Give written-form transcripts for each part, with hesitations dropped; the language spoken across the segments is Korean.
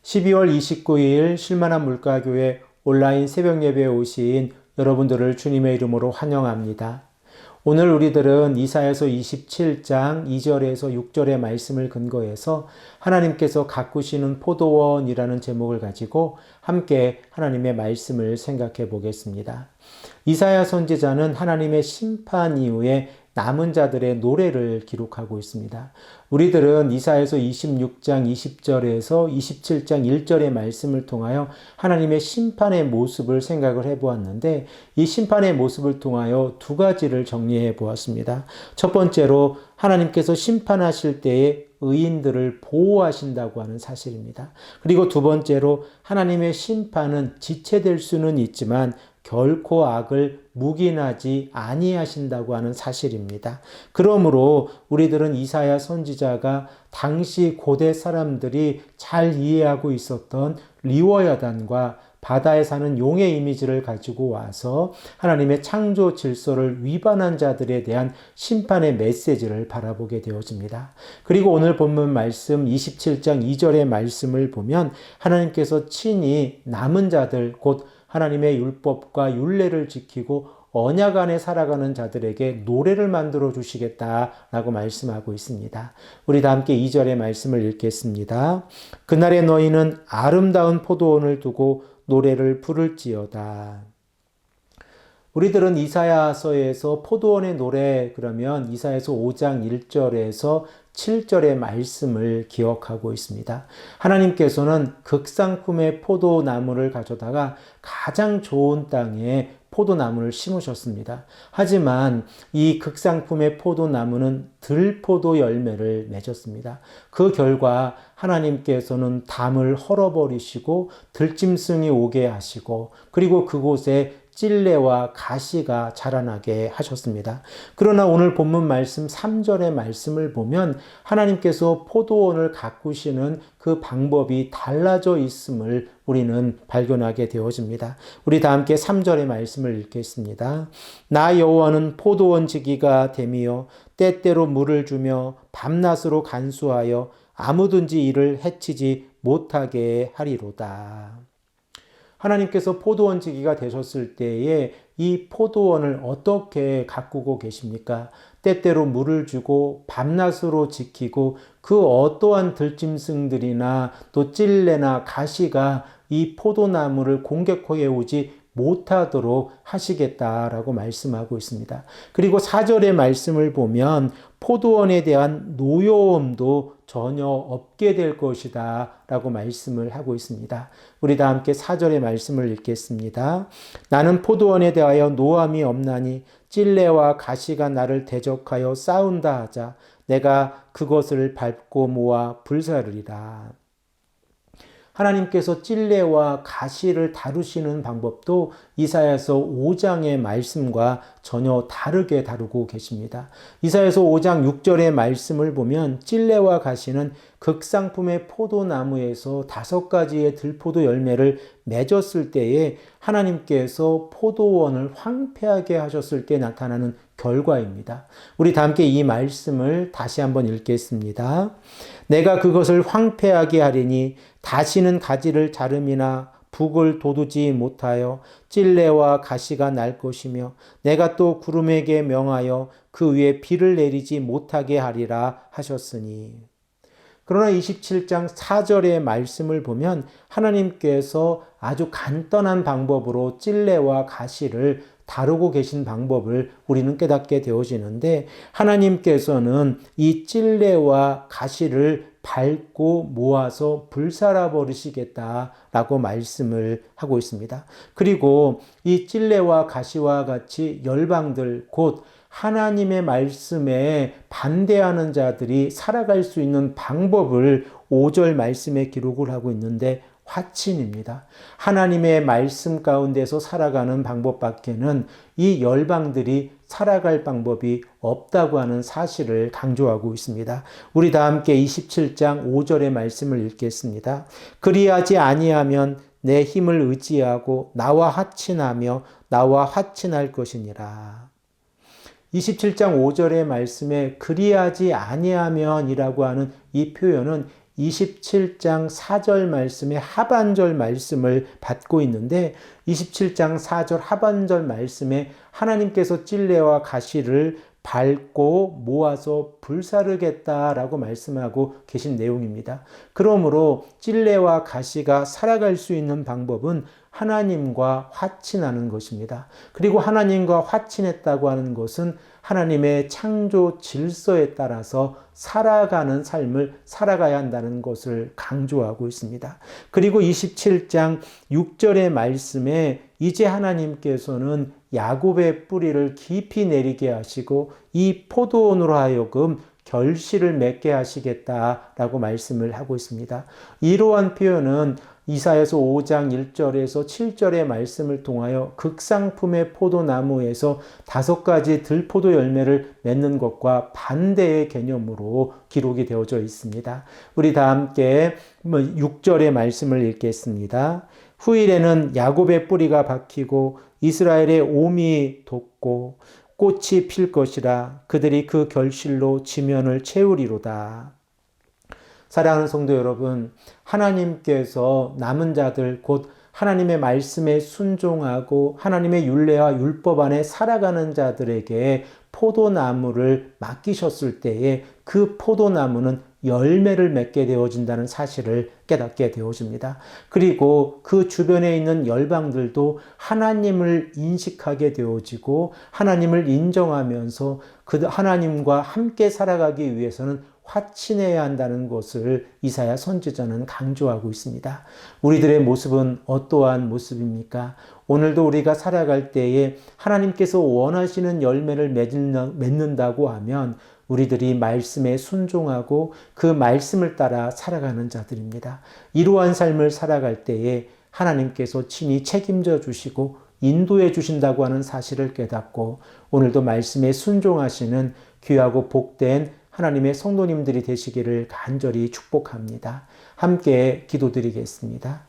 12월 29일 쉴만한 물가교회 온라인 새벽 예배에 오신 여러분들을 주님의 이름으로 환영합니다. 오늘 우리들은 이사야서 27장 2절에서 6절의 말씀을 근거해서 하나님께서 가꾸시는 포도원이라는 제목을 가지고 함께 하나님의 말씀을 생각해 보겠습니다. 이사야 선지자는 하나님의 심판 이후에 남은 자들의 노래를 기록하고 있습니다. 우리들은 이사야서 26장 20절에서 27장 1절의 말씀을 통하여 하나님의 심판의 모습을 생각을 해보았는데 이 심판의 모습을 통하여 두 가지를 정리해 보았습니다. 첫 번째로 하나님께서 심판하실 때에 의인들을 보호하신다고 하는 사실입니다. 그리고 두 번째로 하나님의 심판은 지체될 수는 있지만 결코 악을 묵인하지 아니하신다고 하는 사실입니다. 그러므로 우리들은 이사야 선지자가 당시 고대 사람들이 잘 이해하고 있었던 리워야단과 바다에 사는 용의 이미지를 가지고 와서 하나님의 창조 질서를 위반한 자들에 대한 심판의 메시지를 바라보게 되어집니다. 그리고 오늘 본문 말씀 27장 2절의 말씀을 보면 하나님께서 친히 남은 자들 곧 하나님의 율법과 율례를 지키고 언약 안에 살아가는 자들에게 노래를 만들어 주시겠다라고 말씀하고 있습니다. 우리 다 함께 2절의 말씀을 읽겠습니다. 그날에 너희는 아름다운 포도원을 두고 노래를 부를지어다. 우리들은 이사야서에서 포도원의 노래 그러면 이사야서 5장 1절에서 7절의 말씀을 기억하고 있습니다. 하나님께서는 극상품의 포도나무를 가져다가 가장 좋은 땅에 포도나무를 심으셨습니다. 하지만 이 극상품의 포도나무는 들포도 열매를 맺었습니다. 그 결과 하나님께서는 담을 헐어버리시고 들짐승이 오게 하시고 그리고 그곳에 찔레와 가시가 자라나게 하셨습니다. 그러나 오늘 본문 말씀 3절의 말씀을 보면 하나님께서 포도원을 가꾸시는 그 방법이 달라져 있음을 우리는 발견하게 되어집니다. 우리 다 함께 3절의 말씀을 읽겠습니다. 나 여호와는 포도원 지기가 됨이요 때때로 물을 주며 밤낮으로 간수하여 아무든지 이를 해치지 못하게 하리로다. 하나님께서 포도원 지기가 되셨을 때에 이 포도원을 어떻게 가꾸고 계십니까? 때때로 물을 주고 밤낮으로 지키고 그 어떠한 들짐승들이나 또 찔레나 가시가 이 포도나무를 공격해 오지 못하도록 하시겠다라고 말씀하고 있습니다. 그리고 4절의 말씀을 보면 포도원에 대한 노여움도 전혀 없게 될 것이다 라고 말씀을 하고 있습니다. 우리 다 함께 4절의 말씀을 읽겠습니다. 나는 포도원에 대하여 노함이 없나니 찔레와 가시가 나를 대적하여 싸운다 하자 내가 그것을 밟고 모아 불사르리라. 하나님께서 찔레와 가시를 다루시는 방법도 이사야서 5장의 말씀과 전혀 다르게 다루고 계십니다. 이사야서 5장 6절의 말씀을 보면 찔레와 가시는 극상품의 포도나무에서 5가지의 들포도 열매를 맺었을 때에 하나님께서 포도원을 황폐하게 하셨을 때 나타나는 결과입니다. 우리 다 함께 이 말씀을 다시 한번 읽겠습니다. 내가 그것을 황폐하게 하리니 다시는 가지를 자름이나 북을 돋우지 못하여 찔레와 가시가 날 것이며 내가 또 구름에게 명하여 그 위에 비를 내리지 못하게 하리라 하셨으니. 그러나 27장 4절의 말씀을 보면 하나님께서 아주 간단한 방법으로 찔레와 가시를 다루고 계신 방법을 우리는 깨닫게 되어지는데 하나님께서는 이 찔레와 가시를 밟고 모아서 불살아 버리시겠다라고 말씀을 하고 있습니다. 그리고 이 찔레와 가시와 같이 열방들 곧 하나님의 말씀에 반대하는 자들이 살아갈 수 있는 방법을 5절 말씀에 기록을 하고 있는데 화친입니다. 하나님의 말씀 가운데서 살아가는 방법밖에는 이 열방들이 살아갈 방법이 없다고 하는 사실을 강조하고 있습니다. 우리 다 함께 27장 5절의 말씀을 읽겠습니다. 그리하지 아니하면 내 힘을 의지하고 나와 화친하며 나와 화친할 것이니라. 27장 5절의 말씀에 그리하지 아니하면이라고 하는 이 표현은 27장 4절 말씀의 하반절 말씀을 받고 있는데 27장 4절 하반절 말씀에 하나님께서 찔레와 가시를 밟고 모아서 불사르겠다라고 말씀하고 계신 내용입니다. 그러므로 찔레와 가시가 살아갈 수 있는 방법은 하나님과 화친하는 것입니다. 그리고 하나님과 화친했다고 하는 것은 하나님의 창조 질서에 따라서 살아가는 삶을 살아가야 한다는 것을 강조하고 있습니다. 그리고 27장 6절의 말씀에 이제 하나님께서는 야곱의 뿌리를 깊이 내리게 하시고 이 포도원으로 하여금 결실을 맺게 하시겠다라고 말씀을 하고 있습니다. 이러한 표현은 이사야서 5장 1절에서 7절의 말씀을 통하여 극상품의 포도나무에서 5가지 들포도 열매를 맺는 것과 반대의 개념으로 기록이 되어져 있습니다. 우리 다 함께 6절의 말씀을 읽겠습니다. 후일에는 야곱의 뿌리가 박히고 이스라엘의 옴이 돋고 꽃이 필 것이라. 그들이 그 결실로 지면을 채우리로다. 사랑하는 성도 여러분, 하나님께서 남은 자들 곧 하나님의 말씀에 순종하고 하나님의 율례와 율법 안에 살아가는 자들에게 포도나무를 맡기셨을 때에 그 포도나무는 열매를 맺게 되어진다는 사실을 깨닫게 되어집니다. 그리고 그 주변에 있는 열방들도 하나님을 인식하게 되어지고 하나님을 인정하면서 그 하나님과 함께 살아가기 위해서는 화친해야 한다는 것을 이사야 선지자는 강조하고 있습니다. 우리들의 모습은 어떠한 모습입니까? 오늘도 우리가 살아갈 때에 하나님께서 원하시는 열매를 맺는다고 하면 우리들이 말씀에 순종하고 그 말씀을 따라 살아가는 자들입니다. 이러한 삶을 살아갈 때에 하나님께서 친히 책임져 주시고 인도해 주신다고 하는 사실을 깨닫고 오늘도 말씀에 순종하시는 귀하고 복된 하나님의 성도님들이 되시기를 간절히 축복합니다. 함께 기도드리겠습니다.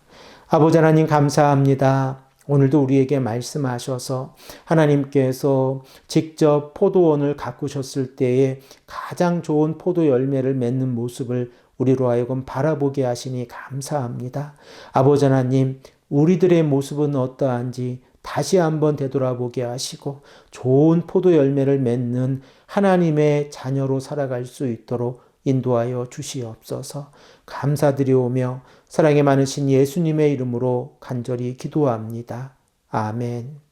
아버지 하나님 감사합니다. 오늘도 우리에게 말씀하셔서 하나님께서 직접 포도원을 가꾸셨을 때에 가장 좋은 포도 열매를 맺는 모습을 우리로 하여금 바라보게 하시니 감사합니다. 아버지 하나님, 우리들의 모습은 어떠한지 다시 한번 되돌아보게 하시고 좋은 포도 열매를 맺는 하나님의 자녀로 살아갈 수 있도록 인도하여 주시옵소서. 감사드리오며 사랑이 많으신 예수님의 이름으로 간절히 기도합니다. 아멘.